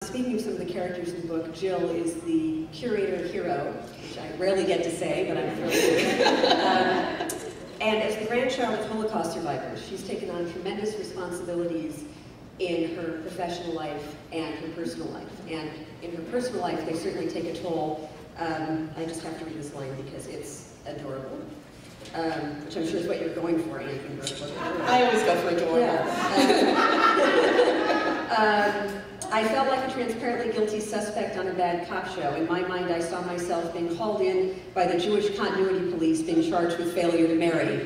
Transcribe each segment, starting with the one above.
speaking of some of the characters in the book, Jill is the curator hero, which I rarely get to say, but I'm thrilled to. And as the grandchild of Holocaust survivors, she's taken on tremendous responsibilities in her professional life and her personal life. And in her personal life, they certainly take a toll. I just have to read this line because it's adorable, which I'm sure is what you're going for, Anne. I always go for adorable. Yeah. I felt like a transparently guilty suspect on a bad cop show. In my mind, I saw myself being hauled in by the Jewish continuity police being charged with failure to marry.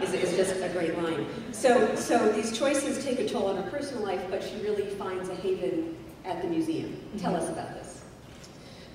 It's just a great line. So these choices take a toll on her personal life, but she really finds a haven at the museum. Tell us about this.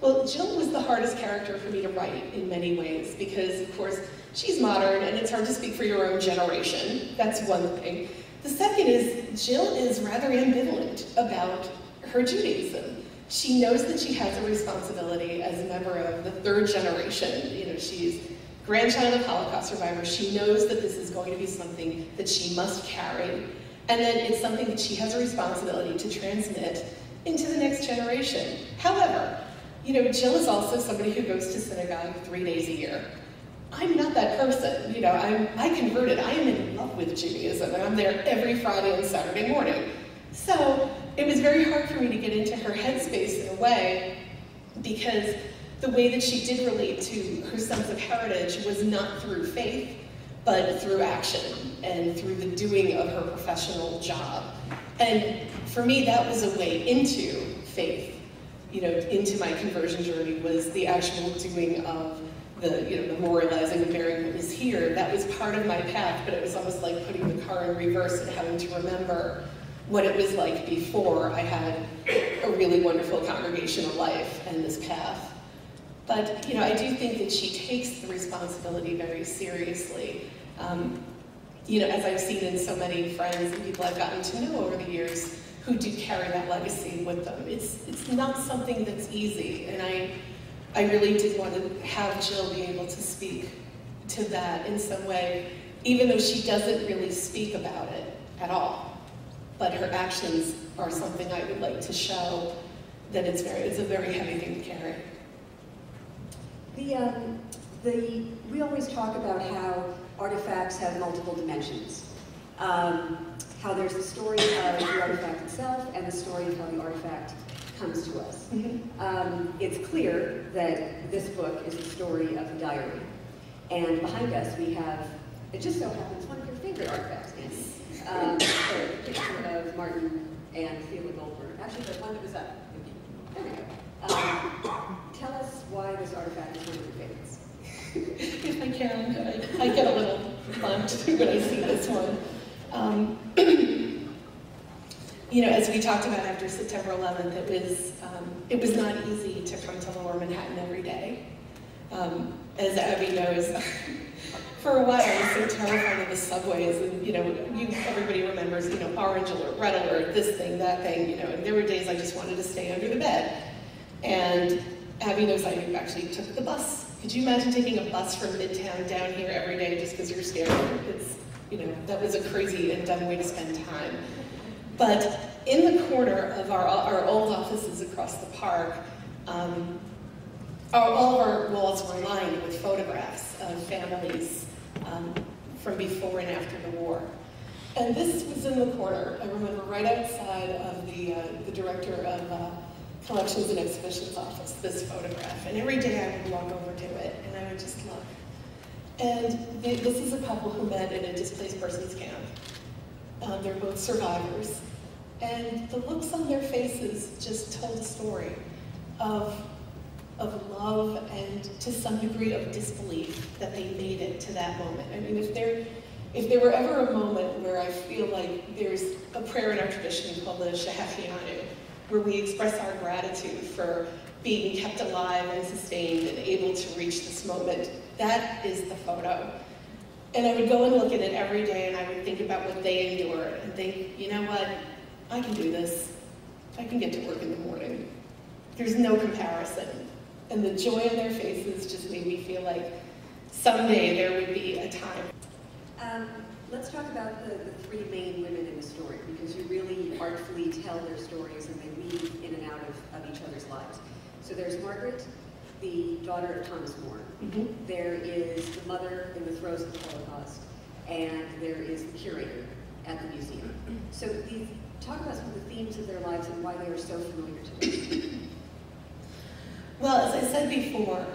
Well, Jill was the hardest character for me to write in many ways because, of course, she's modern and it's hard to speak for your own generation. That's one thing. The second is Jill is rather ambivalent about her Judaism. She knows that she has a responsibility as a member of the third generation. You know, she's grandchild of Holocaust survivors. She knows that this is going to be something that she must carry. And then it's something that she has a responsibility to transmit into the next generation. However, you know, Jill is also somebody who goes to synagogue 3 days a year. I'm not that person, you know, I converted, I am in love with Judaism, and I'm there every Friday and Saturday morning. So it was very hard for me to get into her headspace in a way, because the way that she did relate to her sense of heritage was not through faith, but through action, and through the doing of her professional job. And for me, that was a way into faith, you know, into my conversion journey, was the actual doing of the, you know, memorializing and bearing witness here. That was part of my path, but it was almost like putting the car in reverse and having to remember what it was like before I had a really wonderful congregational life and this path. But, you know, I do think that she takes the responsibility very seriously. You know, as I've seen in so many friends and people I've gotten to know over the years who do carry that legacy with them. It's not something that's easy, and I really did want to have Jill be able to speak to that in some way, even though she doesn't really speak about it at all. But her actions are something I would like to show that it's a very heavy thing to carry. We always talk about how artifacts have multiple dimensions. How there's the story of the artifact itself and the story of how the artifact comes to us. It's clear that this book is the story of the diary. And behind us we have, it just so happens, one of your favorite artifacts, Andy. A picture of Martin and Theodore Goldberg. Actually, the one that was up. There we go. Tell us why this artifact is one of your favorites. If I can, I get a little bumped when I see this one. You know, as we talked about after September 11th, it was not easy to come to Lower Manhattan every day. As Abby knows, for a while I was so terrified of the subways, and you know, everybody remembers, you know, orange alert, red alert, this thing, that thing, you know, and there were days I just wanted to stay under the bed. And Abby knows I actually took the bus. Could you imagine taking a bus from Midtown down here every day just because you're scared? It's, you know, that was a crazy and dumb way to spend time. But in the corner of our old offices across the park, all of our walls were lined with photographs of families from before and after the war. And this was in the corner, I remember, right outside of the director of Collections and Exhibitions office, this photograph. And every day I would walk over to it and I would just look. And this is a couple who met in a displaced persons camp. They're both survivors. And the looks on their faces just told a story of love and to some degree of disbelief that they made it to that moment. I mean, if there were ever a moment where I feel like there's a prayer in our tradition called the Shehechianu, where we express our gratitude for being kept alive and sustained and able to reach this moment, that is the photo. And I would go and look at it every day and I would think about what they endured and think, you know what, I can do this. I can get to work in the morning. There's no comparison. And the joy on their faces just made me feel like someday there would be a time. Let's talk about the three main women in the story, because you really artfully tell their stories and they weave So there's Margaret, the daughter of Thomas More. Mm-hmm. There is the mother in the throes of the Holocaust, and there is the curator at the museum. So talk about some of the themes of their lives and why they are so familiar to us. Well, as I said before,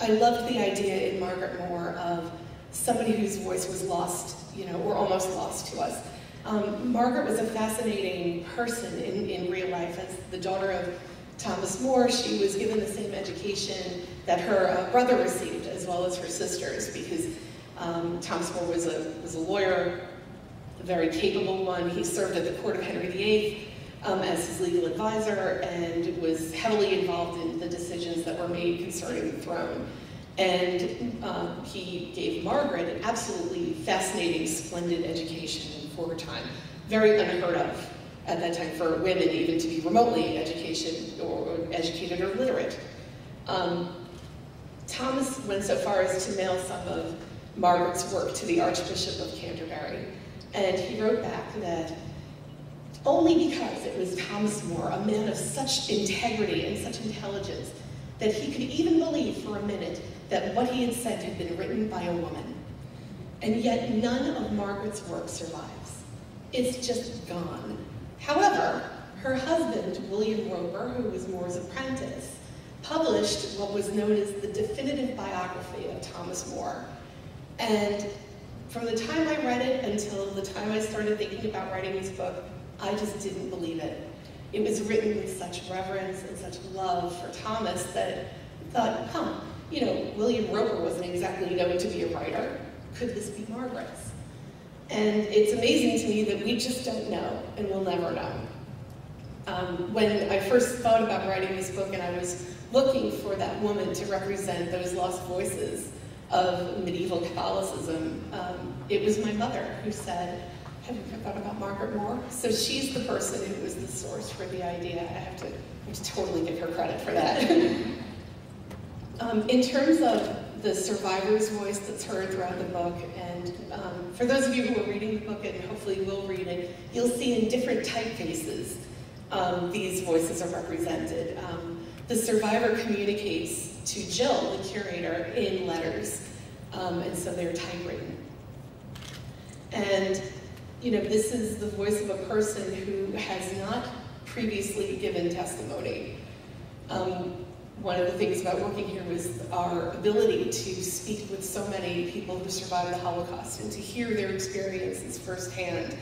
I loved the idea in Margaret More of somebody whose voice was lost, or almost lost to us. Margaret was a fascinating person in real life. As the daughter of Thomas More, she was given the same education that her brother received, as well as her sisters, because Thomas More was a lawyer, a very capable one. He served at the court of Henry VIII as his legal advisor, and was heavily involved in the decisions that were made concerning the throne. And he gave Margaret an absolutely fascinating, splendid education for her time. Very unheard of at that time for women even to be remotely educated or literate. Thomas went so far as to mail some of Margaret's work to the Archbishop of Canterbury, and he wrote back that only because it was Thomas More, a man of such integrity and such intelligence, that he could even believe for a minute that what he had said had been written by a woman. And yet none of Margaret's work survives. It's just gone. However, her husband, William Roper, who was More's apprentice, published what was known as the definitive biography of Thomas More. And from the time I read it until the time I started thinking about writing this book, I just didn't believe it. It was written with such reverence and such love for Thomas that I thought, William Roper wasn't exactly known to be a writer. Could this be Margaret's? And it's amazing to me that we just don't know, and we'll never know. When I first thought about writing this book and I was looking for that woman to represent those lost voices of medieval Catholicism, it was my mother who said, "Have you ever thought about Margaret More?" So she's the person who was the source for the idea. I have to totally give her credit for that. In terms of the survivor's voice that's heard throughout the book, and for those of you who are reading the book and hopefully will read it, you'll see in different typefaces these voices are represented. The survivor communicates to Jill, the curator, in letters, and so they're typewritten. And this is the voice of a person who has not previously given testimony. One of the things about working here was our ability to speak with so many people who survived the Holocaust and to hear their experiences firsthand,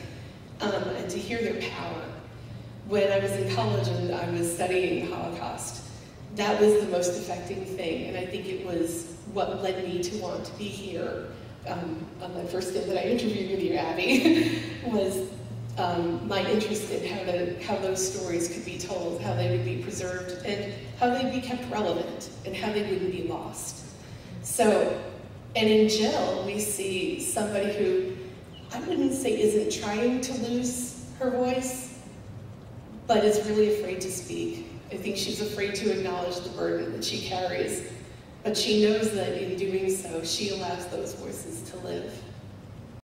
and to hear their power. When I was in college and I was studying the Holocaust, that was the most affecting thing, and I think it was what led me to want to be here. On the first day that I interviewed with you, Abby, was my interest in how those stories could be told, how they would be preserved, and how they'd be kept relevant, and how they wouldn't be lost. So, and in Jill, we see somebody who, I wouldn't say isn't trying to lose her voice, but is really afraid to speak. I think she's afraid to acknowledge the burden that she carries, but she knows that in doing so, she allows those voices to live.